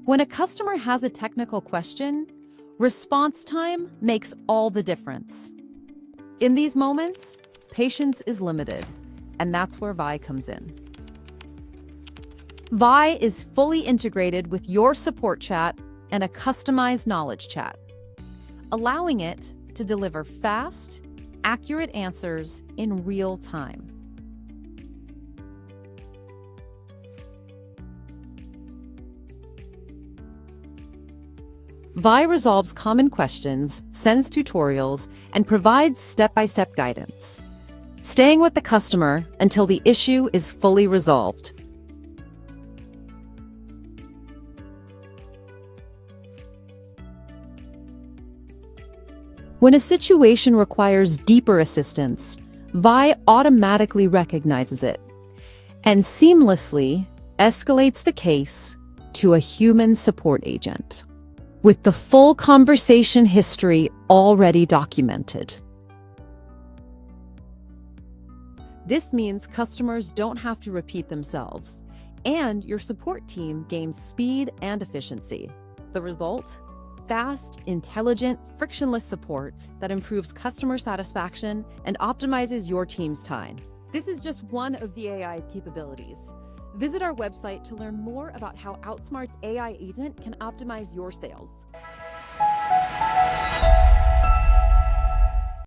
When a customer has a technical question, response time makes all the difference. In these moments, patience is limited, and that's where VAI comes in. VAI is fully integrated with your support chat and a customized knowledge chat, allowing it to deliver fast, accurate answers in real time. VAI resolves common questions, sends tutorials, and provides step-by-step guidance, staying with the customer until the issue is fully resolved. When a situation requires deeper assistance, VAI automatically recognizes it and seamlessly escalates the case to a human support agent, with the full conversation history already documented. This means customers don't have to repeat themselves, and your support team gains speed and efficiency. The result? Fast, intelligent, frictionless support that improves customer satisfaction and optimizes your team's time. This is just one of VAI's capabilities. Visit our website to learn more about how Outsmart's AI agent can optimize your sales.